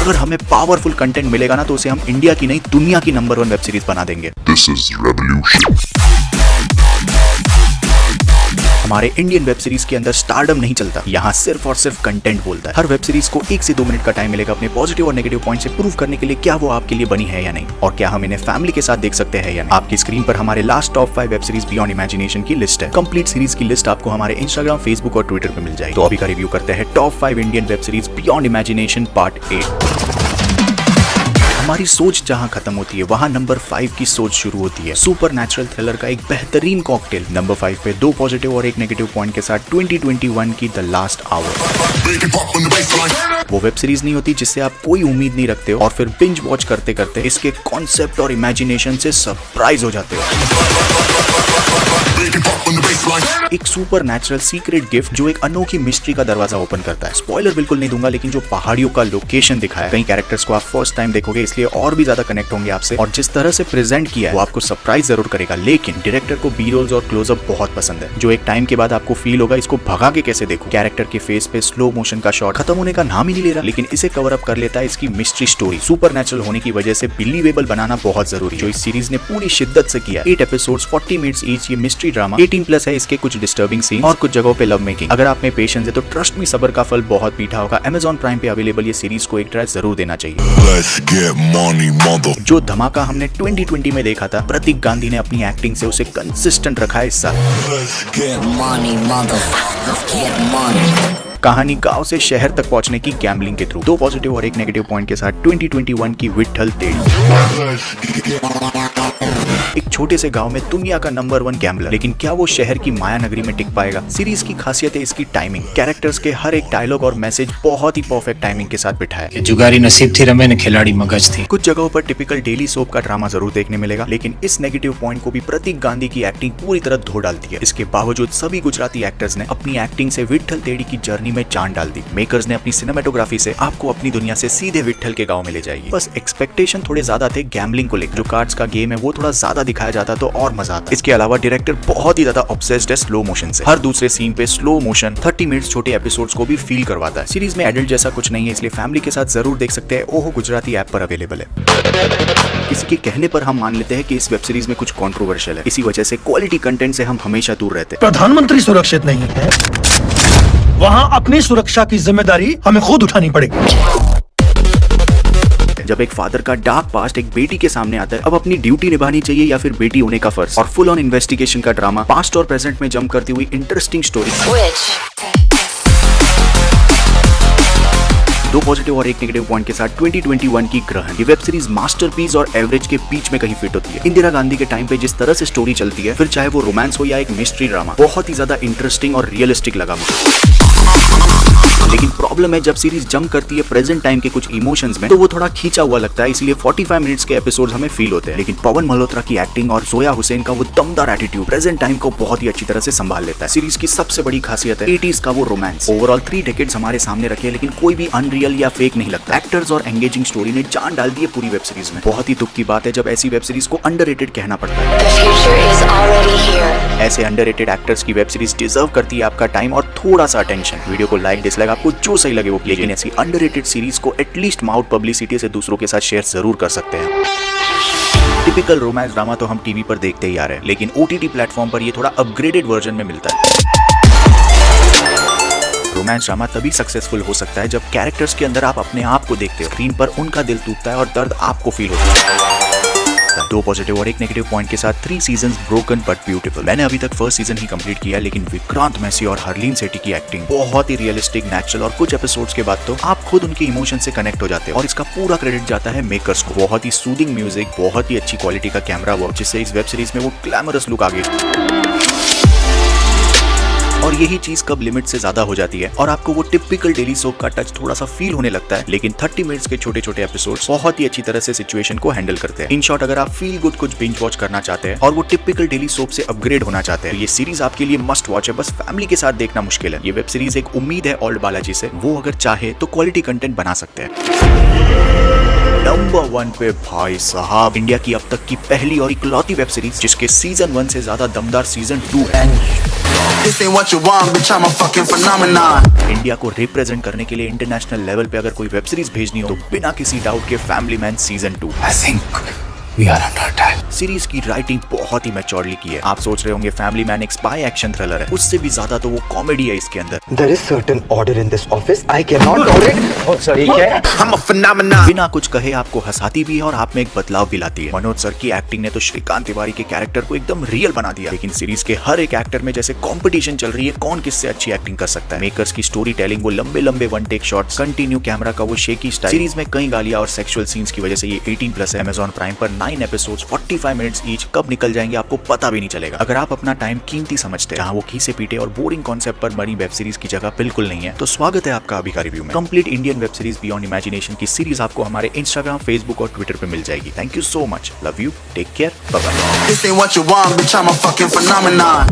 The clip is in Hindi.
अगर हमें पावरफुल कंटेंट मिलेगा ना तो उसे हम इंडिया की नहीं दुनिया की नंबर 1 वेब सीरीज बना देंगे। This is revolution. हमारे इंडियन वेब सीरीज के अंदर स्टारडम नहीं चलता, यहाँ सिर्फ और सिर्फ कंटेंट बोलता है। हर वेब सीरीज को 1 से 2 मिनट का टाइम मिलेगा अपने पॉजिटिव और नेगेटिव पॉइंट से प्रूव करने के लिए क्या वो आपके लिए बनी है या नहीं, और क्या हम इन्हें फैमिली के साथ देख सकते हैं या नहीं। आपकी स्क्रीन पर हमारे last top 5 web series beyond imagination की लिस्ट है। कंप्लीट सीरीज की लिस्ट आपको हमारे इंस्टाग्राम, फेसबुक और ट्विटर पर मिल जाएगी। तो अभी का रिव्यू करते हैं top 5 Indian web series beyond imagination part 8। हमारी सोच जहां खत्म होती है वहां नंबर 5 की सोच शुरू होती है। सुपर नेचुरल थ्रिलर का एक बेहतरीन कॉकटेल। नंबर 5 पे 2 पॉजिटिव और 1 नेगेटिव पॉइंट के साथ 2021 की द लास्ट आवर। वो वेब सीरीज नहीं होती जिससे आप कोई उम्मीद नहीं रखते हो और फिर बिंज वॉच करते करते इसके कॉन्सेप्ट और इमेजिनेशन से सरप्राइज हो जाते हो। एक सुपर नेचुरल सीक्रेट गिफ्ट जो एक अनोखी मिस्ट्री का दरवाजा ओपन करता है। स्पॉइलर बिल्कुल नहीं दूंगा, लेकिन जो पहाड़ियों का लोकेशन दिखाया, कई कैरेक्टर्स को आप फर्स्ट टाइम देखोगे इसलिए और भी ज्यादा कनेक्ट होंगे आपसे, और जिस तरह से प्रेजेंट किया है वो आपको सरप्राइज जरूर करेगा। लेकिन डायरेक्टर को बी रोल्स और क्लोजअप बहुत पसंद है, जो एक टाइम के बाद आपको फील होगा इसको भगा के कैसे देखो। कैरेक्टर के फेस पे स्लो मोशन का शॉट खत्म होने का नाम ही नहीं ले रहा, लेकिन इसे कवर अप कर लेता है इसकी मिस्ट्री स्टोरी। सुपर नेचुरल होने की वजह से बिलीवेबल बनाना बहुत जरूरी है, जो इस सीरीज ने पूरी शिद्दत से किया। 8 एपिसोड्स 40 मिनट्स ईच। ये मिस्ट्री ड्रामा 18+ है, इसके कुछ डिस्टर्बिंग सीन और कुछ जगहों पे लव मेकिंग। अगर आप में पेशेंस है तो ट्रस्ट मी, सब्र का फल बहुत मीठा होगा। Amazon प्राइम पे अवेलेबल ये सीरीज को एक ट्राई जरूर देना चाहिए। जो धमाका हमने 2020 में देखा था, प्रतीक गांधी ने अपनी एक्टिंग से उसे कंसिस्टेंट रखा है इस साल। कहानी गांव से शहर तक पहुंचने की गैम्बलिंग के थ्रू। 2 पॉजिटिव और 1 नेगेटिव पॉइंट के साथ 2021 की विट्ठल तेड़ी। एक छोटे से गांव में दुनिया का नंबर 1 गैम्बलर, लेकिन क्या वो शहर की माया नगरी में टिक पाएगा? सीरीज की खासियत है इसकी टाइमिंग। कैरेक्टर्स के हर एक डायलॉग और मैसेज बहुत ही परफेक्ट टाइमिंग के साथ बिठाया। जुगारी नसीब थी रमे ने खिलाड़ी मगज थी। कुछ जगहों पर टिपिकल डेली सोप का ड्रामा जरूर देखने मिलेगा, लेकिन इस नेगेटिव पॉइंट को भी प्रतीक गांधी की एक्टिंग पूरी तरह धो डालती है। इसके बावजूद सभी गुजराती एक्टर्स ने अपनी एक्टिंग से विट्ठल तेड़ी की जर्नी में जान डाल दी। मेकर्स ने अपनी सिनेमेटोग्राफी से आपको अपनी दुनिया से सीधे विट्ठल के गांव में ले जाएगी। बस एक्सपेक्टेशन थोड़े ज्यादा थे गैम्बलिंग को लेकर। जो कार्ड्स का गेम है वो थोड़ा ज्यादा दिखाया जाता तो और मजा आता। इसके अलावा डायरेक्टर बहुत ही ज्यादा ऑब्सेस्ड है स्लो मोशन से। हर दूसरे सीन पे स्लो मोशन 30 मिनट्स छोटे एपिसोड्स को भी फील करवाता है। सीरीज में एडल्ट जैसा कुछ नहीं है, इसलिए फैमिली के साथ जरूर देख सकते हैं। ओहो गुजराती ऐप पर अवेलेबल है। किसी के कहने पर हम मान लेते हैं कि इस वेब सीरीज में कुछ कंट्रोवर्शियल है, इसी वजह से क्वालिटी कंटेंट से हम हमेशा दूर रहते हैं। प्रधानमंत्री सुरक्षित नहीं है, वहाँ अपनी सुरक्षा की जिम्मेदारी हमें खुद उठानी पड़ेगी। जब एक फादर का डार्क पास्ट एक बेटी के सामने आता है, अब अपनी ड्यूटी निभानी चाहिए या फिर बेटी होने का फर्ज, और फुल ऑन इन्वेस्टिगेशन का ड्रामा, पास्ट और प्रेजेंट में जंप करती हुई इंटरेस्टिंग स्टोरी। 2 पॉजिटिव और 1 नेगेटिव पॉइंट के साथ 2021 की ग्रहण। ये वेब सीरीज मास्टरपीस और एवरेज के बीच में कहीं फिट होती है। इंदिरा गांधी के टाइम पे जिस तरह से स्टोरी चलती है, फिर चाहे वो रोमांस हो या एक मिस्ट्री ड्रामा, बहुत ही ज्यादा इंटरेस्टिंग और रियलिस्टिक लगा मुझे। लेकिन प्रॉब्लम है जब सीरीज जंप करती है प्रेजेंट टाइम के कुछ इमोशंस में, तो वो थोड़ा खींचा हुआ लगता है, इसलिए 45 मिनट्स के एपिसोड्स हमें फील होते हैं। लेकिन पवन मल्होत्रा की एक्टिंग और जोया हुसैन का वो दमदार एटीट्यूड प्रेजेंट टाइम को बहुत ही अच्छी तरह से संभाल लेता है। सीरीज की सबसे बड़ी खासियत है 80s का वो रोमांस। ओवरऑल 3 डेकेड्स हमारे सामने रखे हैं, लेकिन कोई भी अनरियल या फेक नहीं लगता। एक्टर्स और एंगेजिंग स्टोरी ने जान डाल दी है पूरी वेब सीरीज में। बहुत ही दुख की बात है जब ऐसी वेब सीरीज को अंडररेटेड कहना पड़ता है। ऐसे अंडररेटेड एक्टर्स की वेब सीरीज डिजर्व करती है आपका टाइम और थोड़ा सा अटेंशन। वीडियो को लाइक डिसलाइक आपको जो सही लगे वो, लेकिन ऐसी अंडररेटेड सीरीज को एटलीस्ट माउथ पब्लिसिटी से दूसरों के साथ शेयर जरूर कर सकते हैं। टिपिकल रोमांस ड्रामा तो हम टीवी पर देखते ही आ रहे हैं, लेकिन ओटीटी प्लेटफॉर्म पर ये थोड़ा अपग्रेडेड वर्जन में मिलता है। रोमांस ड्रामा तभी सक्सेसफुल हो सकता है जब कैरेक्टर्स के अंदर आप अपने आप को देखते हो, स्क्रीन पर उनका दिल टूटता है और दर्द आपको फील होता है। 2 पॉजिटिव और 1 नेगेटिव पॉइंट के साथ 3 सीजन्स ब्रोकन बट ब्यूटीफुल। मैंने अभी तक फर्स्ट सीजन ही कंप्लीट किया, लेकिन विक्रांत मैसी और हरलीन सेठी की एक्टिंग बहुत ही रियलिस्टिक, नेचुरल, और कुछ एपिसोड्स के बाद तो आप खुद उनके इमोशन से कनेक्ट हो जाते हैं। और इसका पूरा क्रेडिट जाता है मेकर्स को। बहुत ही सूदिंग म्यूजिक, बहुत ही अच्छी क्वालिटी का कैमरा वर्क, जिससे इस वेब सीरीज में वो ग्लैमरस लुक आ गई। और यही चीज कब लिमिट से ज्यादा हो जाती है और आपको वो टिपिकल डेली सोप का टच थोड़ा सा फील होने लगता है। लेकिन 30 मिनट्स के छोटे छोटे एपिसोड्स बहुत ही अच्छी तरह से सिचुएशन को हैंडल करते हैं। इन शॉर्ट, अगर आप फील गुड कुछ बिंज वॉच करना चाहते हैं और वो टिपिकल डेली सोप से अपग्रेड होना चाहते हैं, तो ये सीरीज आपके लिए मस्ट वॉच है। बस फैमिली के साथ देखना मुश्किल है। ये वेब सीरीज एक उम्मीद है ओल्ड बालाजी से, वो अगर चाहे तो क्वालिटी कंटेंट बना सकते हैं। नंबर 1 पे भाई साहब, इंडिया की अब तक की पहली और इकलौती वेब सीरीज जिसके सीजन 1 से ज्यादा दमदार सीजन 2 है। This ain't what you want, bitch, I'm a fucking phenomenon. India को रिप्रेजेंट करने के लिए इंटरनेशनल लेवल पे अगर कोई वेब सीरीज भेजनी हो तो बिना किसी डाउट के family man season 2। I think we are under attack. Series की राइटिंग बहुत ही मैच्योरली की है। आप सोच रहे होंगे फैमिली मैन एक स्पाई एक्शन थ्रिलर है, उससे भी ज्यादा तो वो कॉमेडी है इसके अंदर। There is certain order in this office. I cannot tolerate. Oh, sir, है? I'm a phenomenon. बिना कुछ कहे आपको हंसाती भी है और आप में एक बदलाव भी लाती है। मनोज सर की एक्टिंग ने तो श्रीकांत तिवारी के कैरेक्टर को एकदम रियल बना दिया, लेकिन सीरीज के हर एक एक्टर में जैसे कंपटीशन चल रही है कौन किससे अच्छी एक्टिंग कर सकता है। मेकर्स की स्टोरी टेलिंग, वो लंबे लंबे one take shots, continue camera का वो शेकी स्टाइल, सीरीज में कई गालियां और सेक्सुअल सीन्स की वजह से ये 18+ है। Amazon प्राइम पर 9 एपिसोड्स 45 मिनट्स ईच कब निकल जाएंगे आपको पता भी नहीं चलेगा। अगर आप अपना टाइम कीमती समझते हैं, जहां वो घी से पीटे और बोरिंग कॉन्सेप्ट पर बनी वेब सीरीज की जगह बिल्कुल नहीं है, तो स्वागत है आपका अभी का रिव्यू में। Complete Indian web series beyond imagination की सीरीज आपको हमारे इंस्टाग्राम, फेसबुक और ट्विटर पे मिल जाएगी। Thank you so much, love you, take care, bye bye. This ain't what you want, bitch, I'm a fucking phenomenon.